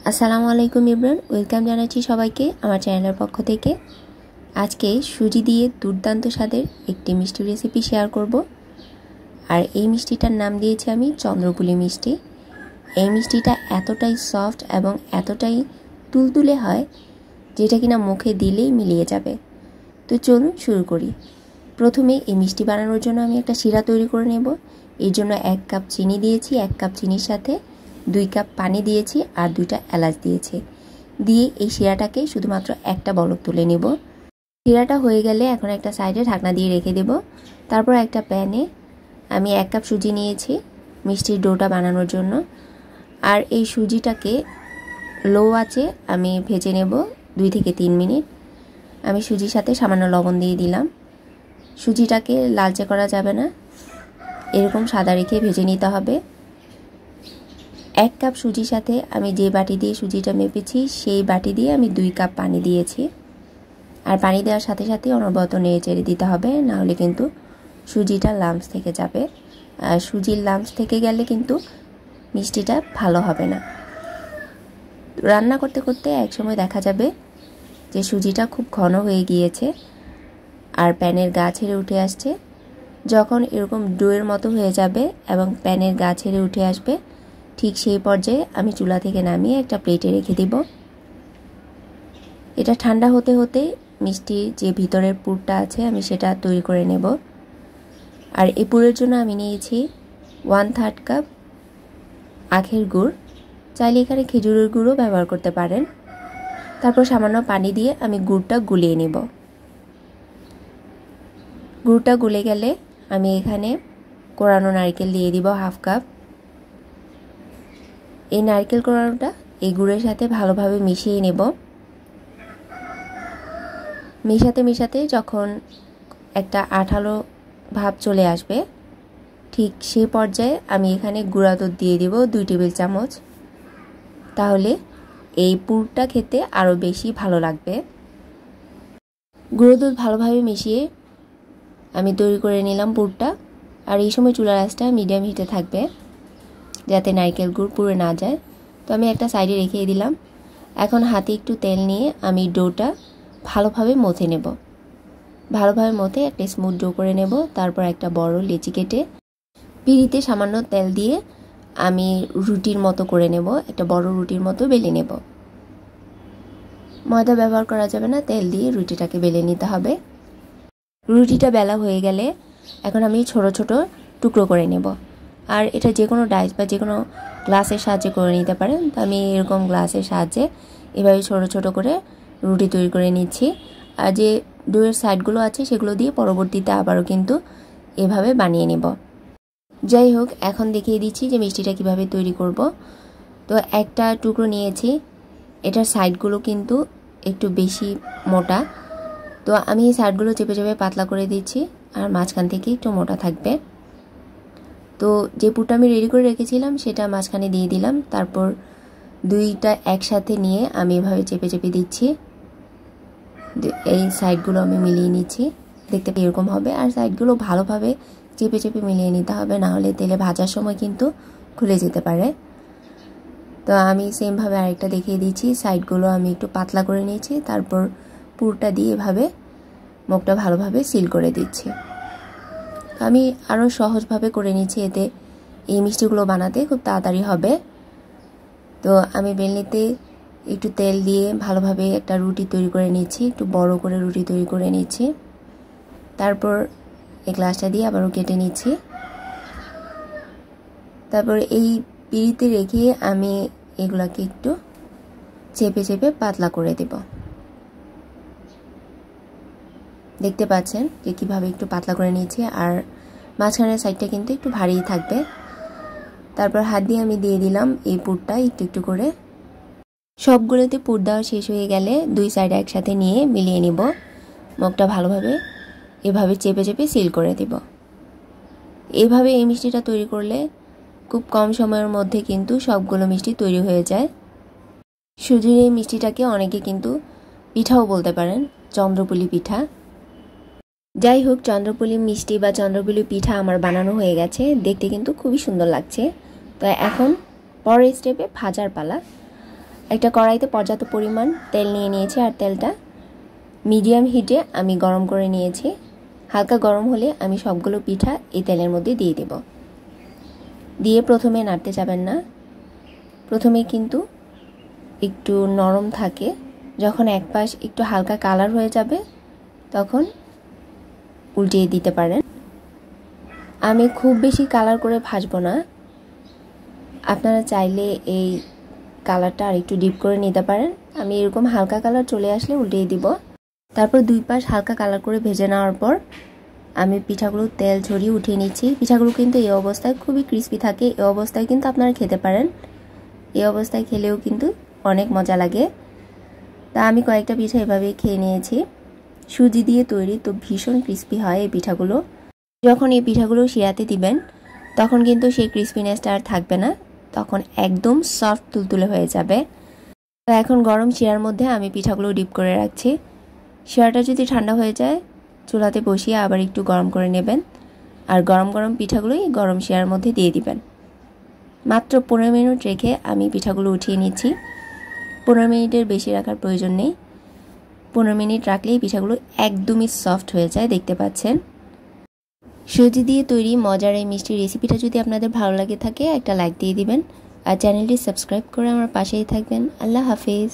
আসসালামু আলাইকুম ইমরান, ওয়েলকাম জানাচ্ছি সবাইকে আমার চ্যানেলের পক্ষ থেকে। আজকে সুজি দিয়ে দুর্দান্ত স্বাদের একটি মিষ্টি রেসিপি শেয়ার করব। আর এই মিষ্টিটার নাম দিয়েছি আমি চন্দ্রপুলি মিষ্টি। এই মিষ্টিটা এতটাই সফট এবং এতটাই তুলতুলে হয় যেটা কিনা মুখে দিলেই মিলিয়ে যাবে। তো চলুন শুরু করি। প্রথমে এই মিষ্টি বানানোর জন্য আমি একটা শিরা তৈরি করে নেব। এর জন্য 1 কাপ চিনি দিয়েছি। 1 কাপ চিনির সাথে 2 কাপ পানি দিয়েছি আর 2টা এলাচ দিয়েছি। দিয়ে এই শিরাটাকে শুধুমাত্র একটা বলক তুলে নেব। শিরাটা হয়ে গেলে এখন একটা সাইডে ঢাকনা দিয়ে রেখে দেব। তারপর একটা প্যানে আমি 1 কাপ সুজি নিয়েছি মিষ্টির ডোটা বানানোর জন্য। আর এই সুজিটাকে লো আঁচে আমি ভেজে নেব 2 থেকে 3 মিনিট। আমি সুজির সাথে সামান্য লবণ দিয়ে দিলাম। সুজিটাকে লালচে করা যাবে না, এরকম সাদা রেখে ভেজে নিতে হবে। 1 কাপ সুজির সাথে আমি যে বাটি দিয়ে সুজিটা মেপেছি সেই বাটি দিয়ে আমি 2 কাপ পানি দিয়েছি। আর পানি দেওয়ার সাথে সাথে অনবরত নেড়ে চেড়ে দিতে হবে, না হলে কিন্তু সুজিটা লাম্পস থেকে যাবে। আর সুজির লাম্পস থেকে গেলে কিন্তু মিষ্টিটা ভালো হবে না। রান্না করতে করতে একসময় দেখা যাবে যে সুজিটা খুব ঘন হয়ে গিয়েছে আর প্যানের গা ছেড়ে উঠে আসছে। যখন এরকম ডোয়ের মতো হয়ে যাবে এবং প্যানের গা ছেড়ে উঠে আসবে, ঠিক সেই পর্যায়ে আমি চুলা থেকে নামিয়ে একটা প্লেটে রেখে দিব। এটা ঠান্ডা হতে হতে মিষ্টির যে ভিতরের পুরটা আছে আমি সেটা তৈরি করে নেব। আর এই পুরের জন্য আমি নিয়েছি 1/3 কাপ আখের গুড়। চাইলে এখানে খেজুরের গুঁড়ও ব্যবহার করতে পারেন। তারপর সামান্য পানি দিয়ে আমি গুড়টা গুলিয়ে নেব। গুড়টা গুলে গেলে আমি এখানে কোরানো নারকেল দিয়ে দিব 1/2 কাপ। এই নারকেল কোরানোটা এই গুড়ের সাথে ভালোভাবে মিশিয়ে নেব। মেশাতে যখন একটা আঠালো ভাব চলে আসবে, ঠিক সেই পর্যায়ে আমি এখানে গুঁড়া দুধ দিয়ে দিব 2 টেবিল চামচ। তাহলে এই পুরটা খেতে আরও বেশি ভালো লাগবে। গুঁড়ো দুধ ভালোভাবে মিশিয়ে আমি তৈরি করে নিলাম পুরটা। আর এই সময় চুলার আঁচটা মিডিয়াম হিটে থাকবে যাতে নারকেল গুড় পুড়ে না যায়। তো আমি একটা সাইডে রেখে দিলাম। এখন হাতে একটু তেল নিয়ে আমি ডোটা ভালোভাবে মথে নেব। ভালোভাবে মথে একটা স্মুথ ডো করে নেব। তারপর একটা বড় লেচি কেটে পিঁড়িতে সামান্য তেল দিয়ে আমি রুটির মতো করে নেব। একটা বড় রুটির মতো বেলে নেব। ময়দা ব্যবহার করা যাবে না, তেল দিয়ে রুটিটাকে বেলে নিতে হবে। রুটিটা বেলা হয়ে গেলে এখন আমি ছোট ছোট টুকরো করে নেব। আর এটা যে কোনো ডাইস বা যে কোনো গ্লাসের সাহায্যে করে নিতে পারেন। তো আমি এরকম গ্লাসের সাহায্যে এভাবে ছোট ছোট করে রুটি তৈরি করে নিচ্ছি। আর যে ডোয়ের সাইডগুলো আছে সেগুলো দিয়ে পরবর্তীতে আবারও কিন্তু এভাবে বানিয়ে নেব। যাই হোক, এখন দেখিয়ে দিচ্ছি যে মিষ্টিটা কিভাবে তৈরি করব। তো একটা টুকরো নিয়েছি, এটার সাইডগুলো কিন্তু একটু বেশি মোটা। তো আমি এই সাইডগুলো চেপে চেপে পাতলা করে দিচ্ছি আর মাঝখান থেকে একটু মোটা থাকবে। তো যে পুরটা আমি রেডি করে রেখেছিলাম সেটা মাঝখানে দিয়ে দিলাম। তারপর 2টা একসাথে নিয়ে আমি এভাবে চেপে চেপে দিচ্ছি। এই সাইডগুলো আমি মিলিয়ে নিচ্ছি, দেখতে এরকম হবে। আর সাইডগুলো ভালোভাবে চেপে চেপে মিলিয়ে নিতে হবে, না হলে তেলে ভাজার সময় কিন্তু খুলে যেতে পারে। তো আমি সেমভাবে আরেকটা দেখিয়ে দিচ্ছি। সাইডগুলো আমি একটু পাতলা করে নিয়েছি। তারপর পুরটা দিয়ে এভাবে মুখটা ভালোভাবে সিল করে দিচ্ছি। আমি আরও সহজভাবে করে নিচ্ছি, এতে এই মিষ্টিগুলো বানাতে খুব তাড়াতাড়ি হবে। তো আমি বেলনিতে একটু তেল দিয়ে ভালোভাবে একটা রুটি তৈরি করে নিচ্ছি, একটু বড় করে রুটি তৈরি করে নিচ্ছি। তারপর এই গ্লাসটা দিয়ে আবারও কেটে নিচ্ছি। তারপর এই পিঁড়িতে রেখে আমি এগুলাকে একটু চেপে চেপে পাতলা করে দেব। দেখতে পাচ্ছেন যে কীভাবে একটু পাতলা করে নিয়েছি। আর মাঝখানের সাইডটা কিন্তু একটু ভারী থাকবে। তারপর হাত দিয়ে আমি দিয়ে দিলাম এই পুরটা একটু একটু করে। সবগুলোতে পুর দেওয়া শেষ হয়ে গেলে 2 সাইড একসাথে নিয়ে মিলিয়ে নিব। মুখটা ভালোভাবে এভাবে চেপে চেপে সিল করে দেব। এভাবে এই মিষ্টিটা তৈরি করলে খুব কম সময়ের মধ্যে কিন্তু সবগুলো মিষ্টি তৈরি হয়ে যায়। সুজির এই মিষ্টিটাকে অনেকে কিন্তু পিঠাও বলতে পারেন, চন্দ্রপুলি পিঠা। যাই হোক, চন্দ্রপুলি মিষ্টি বা চন্দ্রপুলি পিঠা আমার বানানো হয়ে গেছে। দেখতে কিন্তু খুবই সুন্দর লাগছে। তো এখন পরের স্টেপে ভাজার পালা। একটা কড়াইতে পর্যাপ্ত পরিমাণ তেল নিয়ে নিয়েছি আর তেলটা মিডিয়াম হিটে আমি গরম করে নিয়েছি। হালকা গরম হলে আমি সবগুলো পিঠা এই তেলের মধ্যে দিয়ে দেব। দিয়ে প্রথমে নাড়তে যাবেন না, প্রথমে কিন্তু একটু নরম থাকে, যখন এক পাশ একটু হালকা কালার হয়ে যাবে তখন উল্টিয়ে দিতে পারেন। আমি খুব বেশি কালার করে ভাজবো না, আপনারা চাইলে এই কালারটা আর একটু ডিপ করে নিতে পারেন। আমি এরকম হালকা কালার চলে আসলে উল্টিয়ে দিব। তারপর দুই পাশ হালকা কালার করে ভেজে নেওয়ার পর আমি পিঠাগুলো তেল ঝরিয়ে উঠিয়ে নিচ্ছি। পিঠাগুলো কিন্তু এই অবস্থায় খুবই ক্রিস্পি থাকে, এই অবস্থায় কিন্তু আপনারা খেতে পারেন। এই অবস্থায় খেলেও কিন্তু অনেক মজা লাগে। তা আমি কয়েকটা পিঠা এভাবে খেয়ে নিয়েছি। সুজি দিয়ে তৈরি, তো ভীষণ ক্রিস্পি হয় এই পিঠাগুলো। যখন এই পিঠাগুলো শিরাতে দিবেন তখন কিন্তু সেই ক্রিস্পিনেসটা আর থাকবে না, তখন একদম সফট তুলতুলে হয়ে যাবে। তো এখন গরম শিরার মধ্যে আমি পিঠাগুলো ডিপ করে রাখছি। শিরাটা যদি ঠান্ডা হয়ে যায় চুলাতে বসিয়ে আবার একটু গরম করে নেবেন, আর গরম গরম পিঠাগুলোই গরম শিরার মধ্যে দিয়ে দিবেন। মাত্র 15 মিনিট রেখে আমি পিঠাগুলো উঠিয়ে নিচ্ছি। 15 মিনিটের বেশি রাখার প্রয়োজন নেই, 15 মিনিট রাখলেই পিঠাগুলো একদমই সফট হয়ে যায়, দেখতে পাচ্ছেন। সুজি দিয়ে তৈরি মজার এই মিষ্টি রেসিপিটা যদি আপনাদের ভালো লাগে থাকে একটা লাইক দিয়ে দিবেন, আর চ্যানেলটি সাবস্ক্রাইব করে আমার পাশেই থাকবেন। আল্লাহ হাফেজ।